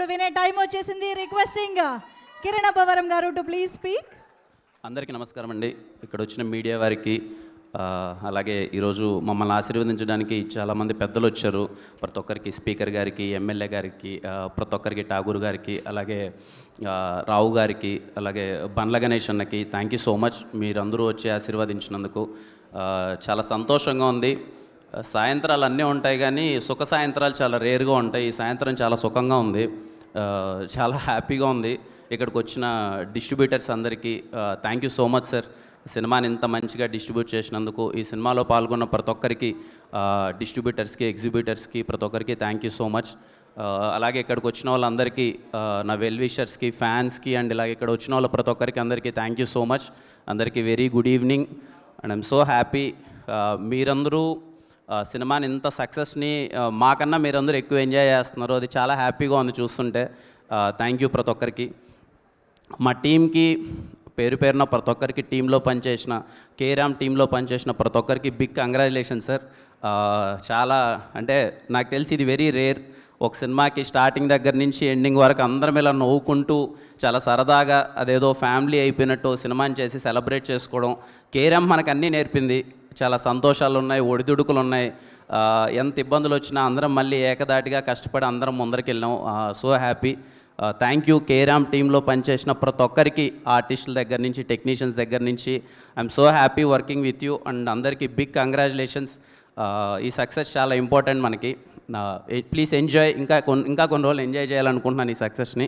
ఇప్పుడు వినే టైం వచ్చేసింది. రిక్వెస్టింగ్ కిరణ్ అబ్బవరం గారు టు ప్లీజ్ స్పీక్. అందరికీ నమస్కారం అండి. ఇక్కడ వచ్చిన మీడియా వారికి అలాగే ఈరోజు మమ్మల్ని ఆశీర్వదించడానికి చాలామంది పెద్దలు వచ్చారు. ప్రతి ఒక్కరికి, స్పీకర్ గారికి, ఎమ్మెల్యే గారికి, ప్రతి ఒక్కరికి, ఠాగూర్ గారికి, అలాగే రావు గారికి, అలాగే బండ్ల గణేష్ అన్నకి థ్యాంక్ యూ సో మచ్. మీరందరూ వచ్చి ఆశీర్వదించినందుకు చాలా సంతోషంగా ఉంది. సాయంత్రాలు అన్నీ ఉంటాయి కానీ సుఖ సాయంత్రాలు చాలా రేర్గా ఉంటాయి. ఈ సాయంత్రం చాలా సుఖంగా ఉంది, చాలా హ్యాపీగా ఉంది. ఇక్కడికి వచ్చిన డిస్ట్రిబ్యూటర్స్ అందరికీ thank you so much sir. సినిమాని ఇంత మంచిగా డిస్ట్రిబ్యూట్ చేసినందుకు, ఈ సినిమాలో పాల్గొన్న ప్రతి ఒక్కరికి, డిస్ట్రిబ్యూటర్స్కి, ఎగ్జిబ్యూటర్స్కి, ప్రతి ఒక్కరికి థ్యాంక్ యూ సో మచ్. అలాగే ఇక్కడికి వచ్చిన వాళ్ళందరికీ, నా వెల్ విషర్స్కి, ఫ్యాన్స్కి అండ్ ఇలాగే ఇక్కడ వచ్చిన వాళ్ళ ప్రతి ఒక్కరికి అందరికీ థ్యాంక్ యూ సో మచ్. అందరికీ very good evening and I'm so happy. మీరందరూ సినిమాని ఇంత సక్సెస్ని మాకన్నా మీరందరూ ఎక్కువ ఎంజాయ్ చేస్తున్నారు. అది చాలా హ్యాపీగా ఉంది చూస్తుంటే. థ్యాంక్ యూ ప్రతి ఒక్కరికి. మా టీంకి పేరు పేరున ప్రతి ఒక్కరికి, టీంలో పనిచేసిన కేరామ్ టీంలో పనిచేసిన ప్రతి ఒక్కరికి బిగ్ కంగ్రాచులేషన్ సార్. చాలా అంటే నాకు తెలిసి ఇది వెరీ రేర్. ఒక సినిమాకి స్టార్టింగ్ దగ్గర నుంచి ఎండింగ్ వరకు అందరం ఇలా నవ్వుకుంటూ చాలా సరదాగా అదేదో ఫ్యామిలీ అయిపోయినట్టు సినిమాని చేసి సెలబ్రేట్ చేసుకోవడం. కేరామ్ మనకు అన్నీ నేర్పింది. చాలా సంతోషాలు ఉన్నాయి, ఒడిదుడుకులు ఉన్నాయి. ఎంత ఇబ్బందులు వచ్చినా అందరం మళ్ళీ ఏకదాటిగా కష్టపడి అందరం ముందరికి వెళ్ళాం. So happy. Thank you. Carrom టీంలో పనిచేసిన ప్రతి ఒక్కరికి, ఆర్టిస్టుల దగ్గర నుంచి, టెక్నీషియన్స్ దగ్గర నుంచి, I'm so happy working with you and అందరికీ బిగ్ కంగ్రాచులేషన్స్. ఈ సక్సెస్ చాలా ఇంపార్టెంట్ మనకి. Please enjoy. ఇంకా కొన్ని రోజులు ఎంజాయ్ చేయాలనుకుంటున్నాను ఈ సక్సెస్ని.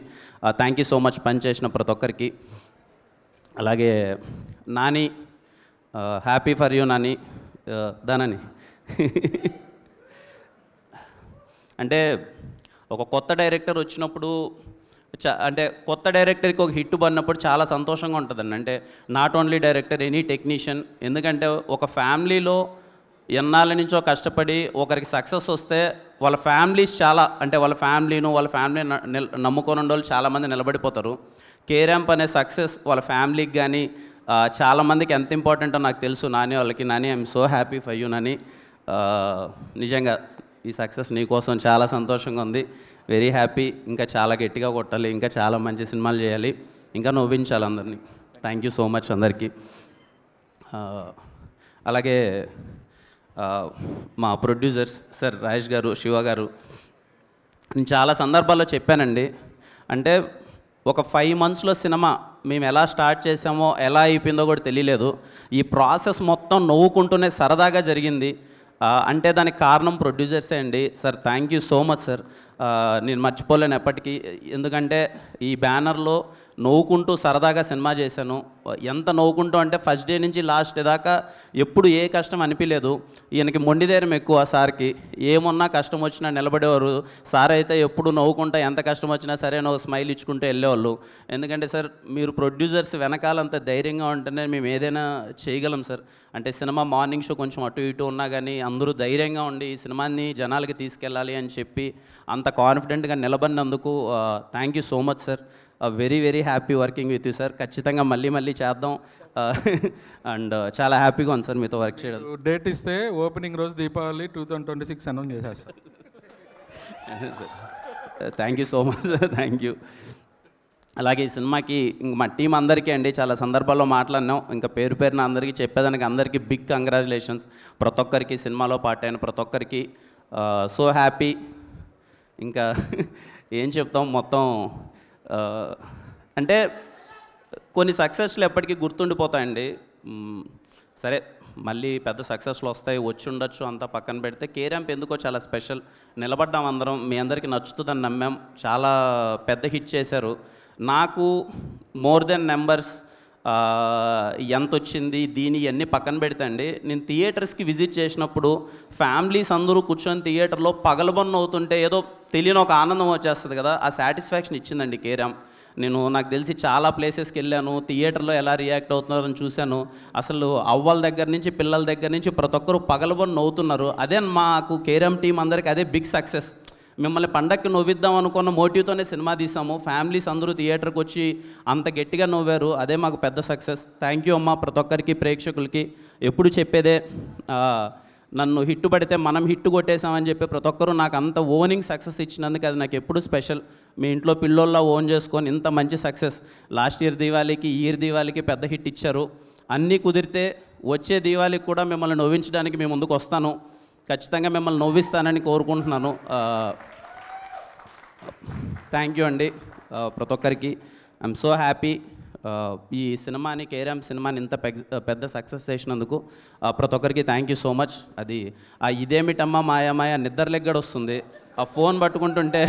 థ్యాంక్ యూ సో మచ్ పనిచేసిన ప్రతి ఒక్కరికి. అలాగే Nani, happy for you Nani. దానని అంటే ఒక కొత్త డైరెక్టర్ వచ్చినప్పుడు, అంటే కొత్త డైరెక్టర్కి ఒక హిట్ పడినప్పుడు చాలా సంతోషంగా ఉంటుందండి. అంటే not only director, any technician. ఎందుకంటే ఒక ఫ్యామిలీలో ఎన్నాళ్ళ నుంచో కష్టపడి ఒకరికి సక్సెస్ వస్తే వాళ్ళ ఫ్యామిలీస్ చాలా, అంటే వాళ్ళ ఫ్యామిలీని నమ్ముకొని ఉండే వాళ్ళు చాలామంది నిలబడిపోతారు. కేరాంప్ అనే సక్సెస్ వాళ్ళ ఫ్యామిలీకి కానీ చాలామందికి ఎంత ఇంపార్టెంటో నాకు తెలుసు. నాని వాళ్ళకి. Nani, I'm so happy for you Nani. నిజంగా ఈ సక్సెస్ నీకోసం చాలా సంతోషంగా ఉంది. Very happy. ఇంకా చాలా గట్టిగా కొట్టాలి, ఇంకా చాలా మంచి సినిమాలు చేయాలి, ఇంకా నవ్వించాలి అందరినీ. థ్యాంక్ యూ సో మచ్ అందరికీ. అలాగే మా ప్రొడ్యూసర్స్ సార్ రాజేష్ గారు, శివ గారు, నేను చాలా సందర్భాల్లో చెప్పానండి. అంటే ఒక 5 monthsలో సినిమా మేము ఎలా స్టార్ట్ చేసామో, ఎలా అయిపోయిందో కూడా తెలియలేదు. ఈ ప్రాసెస్ మొత్తం నవ్వుకుంటూనే సరదాగా జరిగింది. అంటే దానికి కారణం ప్రొడ్యూసర్సే అండి. Sir thank you so much sir. నేను మర్చిపోలేను ఎప్పటికీ. ఎందుకంటే ఈ బ్యానర్లో నవ్వుకుంటూ సరదాగా సినిమా చేశాను. ఎంత నవ్వుకుంటూ అంటే ఫస్ట్ డే నుంచి లాస్ట్ డే దాకా ఎప్పుడు ఏ కష్టం అనిపించలేదు. ఈయనకి మొండిధైర్యం ఎక్కువ సార్కి. ఏమున్నా కష్టం వచ్చినా నిలబడేవారు. సార్ అయితే ఎప్పుడు నవ్వుకుంటా, ఎంత కష్టం వచ్చినా సరే ఒక స్మైల్ ఇచ్చుకుంటూ వెళ్ళేవాళ్ళు. ఎందుకంటే సార్ మీరు ప్రొడ్యూసర్స్ వెనకాలంత ధైర్యంగా ఉంటేనే మేము ఏదైనా చేయగలం సార్. అంటే సినిమా మార్నింగ్ షో కొంచెం అటు ఇటు ఉన్నా కానీ అందరూ ధైర్యంగా ఉండి ఈ సినిమాని జనాలకి తీసుకెళ్ళాలి అని చెప్పి అంత కాన్ఫిడెంట్గా నిలబడినందుకు thank you so much sir. Very very happy working with you sir. ఖచ్చితంగా మళ్ళీ చేద్దాం. అండ్ చాలా హ్యాపీగా ఉంది సార్ మీతో వర్క్ చేయడం. డేట్ ఇస్తే ఓపెనింగ్ రోజు దీపావళి 2026 అనౌన్స్ చేశారు sir. Thank you so much sir. Thank you. అలాగే ఈ సినిమాకి ఇంక మా టీం అందరికీ అండి చాలా సందర్భాల్లో మాట్లాడినాం. ఇంకా పేరు పేరున అందరికీ చెప్పేదానికి అందరికీ బిగ్ కంగ్రాచులేషన్స్. ప్రతి ఒక్కరికి, సినిమాలో పార్ట్ అయిన ప్రతి ఒక్కరికి సో హ్యాపీ. ఇంకా ఏం చెప్తాం, మొత్తం అంటే కొన్ని సక్సెస్లు ఎప్పటికీ గుర్తుండిపోతాయండి. సరే మళ్ళీ పెద్ద సక్సెస్లు వస్తాయి, వచ్చి ఉండొచ్చు, అంతా పక్కన పెడితే కేరాంప్ ఎందుకో చాలా స్పెషల్. నిలబడ్డాం అందరం, మీ అందరికీ నచ్చుతుందని నమ్మాం. చాలా పెద్ద హిట్ చేశారు. నాకు మోర్ దెన్ నెంబర్స్ ఎంత వచ్చింది దీని ఇవన్నీ పక్కన పెడితే అండి, నేను థియేటర్స్కి విజిట్ చేసినప్పుడు ఫ్యామిలీస్ అందరూ కూర్చొని థియేటర్లో పగలబొన్న అవుతుంటే ఏదో తెలియని ఒక ఆనందం వచ్చేస్తుంది కదా, ఆ సాటిస్ఫాక్షన్ ఇచ్చిందండి కేరామ్. నాకు తెలిసి చాలా ప్లేసెస్కి వెళ్ళాను, థియేటర్లో ఎలా రియాక్ట్ అవుతున్నారని చూశాను. అసలు అవ్వల దగ్గర నుంచి పిల్లల దగ్గర నుంచి ప్రతి ఒక్కరు పగలబొన్న నవ్వుతున్నారు. అదే మాకు కేరామ్ టీం అందరికీ అదే బిగ్ సక్సెస్. మిమ్మల్ని పండక్కి నవ్విద్దాం అనుకున్న మోటివ్తోనే సినిమా తీసాము. ఫ్యామిలీస్ అందరూ థియేటర్కి వచ్చి అంత గట్టిగా నవ్వారు. అదే మాకు పెద్ద సక్సెస్. థ్యాంక్ యూ అమ్మా ప్రతి ఒక్కరికి, ప్రేక్షకులకి. ఎప్పుడు చెప్పేదే, నన్ను హిట్ పడితే మనం హిట్ కొట్టేసామని చెప్పి ప్రతి ఒక్కరూ నాకు అంత ఓనింగ్ సక్సెస్ ఇచ్చినందుకు అది నాకు ఎప్పుడు స్పెషల్. మీ ఇంట్లో పిల్లోల్లా ఓన్ చేసుకొని ఇంత మంచి సక్సెస్ లాస్ట్ ఇయర్ దీవాళికి ఈ ఇయర్ దీవాళికి పెద్ద హిట్ ఇచ్చారు. అన్నీ కుదిరితే వచ్చే దీవాళికి కూడా మిమ్మల్ని నవ్వించడానికి మేము ముందుకు వస్తాను. ఖచ్చితంగా మిమ్మల్ని నవ్విస్తానని కోరుకుంటున్నాను. థ్యాంక్ యూ అండి ప్రతి ఒక్కరికి. ఐఎమ్ సో హ్యాపీ ఈ సినిమాని కేరామ్ సినిమాని ఇంత పెద్ద సక్సెస్ చేసినందుకు ప్రతి ఒక్కరికి థ్యాంక్ యూ సో మచ్. అది ఇదేమిటమ్మా మాయా నిద్రలెగ్గడ వస్తుంది. ఆ ఫోన్ పట్టుకుంటుంటే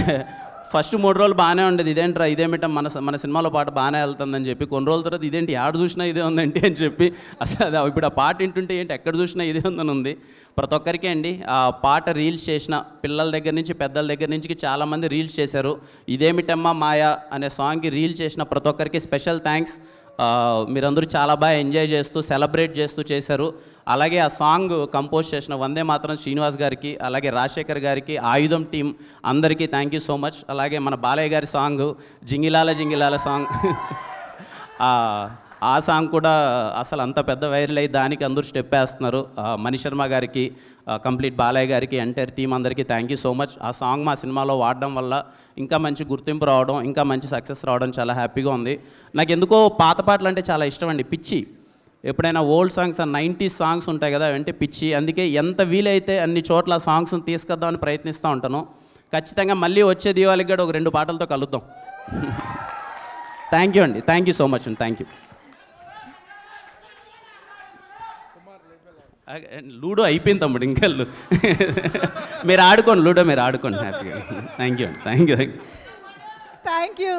ఫస్ట్ 3 రోజులు బాగానే ఉండేది, ఇదేంట్రా ఇదేమిటం మన సినిమాలో పాట బాగానే వెళ్తుందని చెప్పి, కొన్ని రోజుల తర్వాత ఇదేంటి ఆడ చూసినా ఇదే ఉందండి అని చెప్పి అసలు ఇప్పుడు ఆ పాట వింటుంటే ఏంటి ఎక్కడ చూసినా ఇదే ఉందని ఉంది. ప్రతి ఒక్కరికి అండి ఆ పాట రీల్స్ చేసిన పిల్లల దగ్గర నుంచి పెద్దల దగ్గర నుంచి చాలామంది రీల్స్ చేశారు. ఇదేమిటమ్మా మాయా అనే సాంగ్కి రీల్ చేసిన ప్రతి ఒక్కరికి స్పెషల్ థ్యాంక్స్. మీరందరూ చాలా బాగా ఎంజాయ్ చేస్తూ సెలబ్రేట్ చేస్తూ చేశారు. అలాగే ఆ సాంగ్ కంపోజ్ చేసిన వందే మాత్రం శ్రీనివాస్ గారికి, అలాగే రాజశేఖర్ గారికి, ఆయుధం టీం అందరికీ థ్యాంక్ యూ సో మచ్. అలాగే మన బాలయ్య గారి సాంగ్ జింగిలాల సాంగ్ ఆ సాంగ్ కూడా అసలు అంత పెద్ద వైరల్ అయ్యి దానికి అందరూ స్టెప్ వేస్తున్నారు. మణి శర్మ గారికి, కంప్లీట్ బాలయ్య గారికి, ఎంటైర్ టీం అందరికీ థ్యాంక్ యూ సో మచ్. ఆ సాంగ్ మా సినిమాలో వాడడం వల్ల ఇంకా మంచి గుర్తింపు రావడం, ఇంకా మంచి సక్సెస్ రావడం చాలా హ్యాపీగా ఉంది. నాకు ఎందుకో పాత పాటలు అంటే చాలా ఇష్టం అండి, పిచ్చి. ఎప్పుడైనా ఓల్డ్ సాంగ్స్ 90s సాంగ్స్ ఉంటాయి కదా, అంటే పిచ్చి. అందుకే ఎంత వీలైతే అన్ని చోట్ల సాంగ్స్ని తీసుకొద్దామని ప్రయత్నిస్తూ ఉంటాను. ఖచ్చితంగా మళ్ళీ వచ్చే దీవాళికి కూడా ఒక 2 పాటలతో కలుద్దాం. థ్యాంక్ యూ అండి, థ్యాంక్ యూ సో మచ్ అండి, థ్యాంక్ యూ. లూడో అయిపోయింది తమ్ముడు, ఇంకా మీరు ఆడుకోండి, లూడో మీరు ఆడుకోండి హ్యాపీగా. థ్యాంక్ యూ అండి, థ్యాంక్ యూ థ్యాంక్ యూ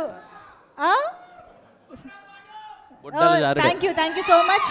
బుడ్డలు జారుడే. Thank you so much.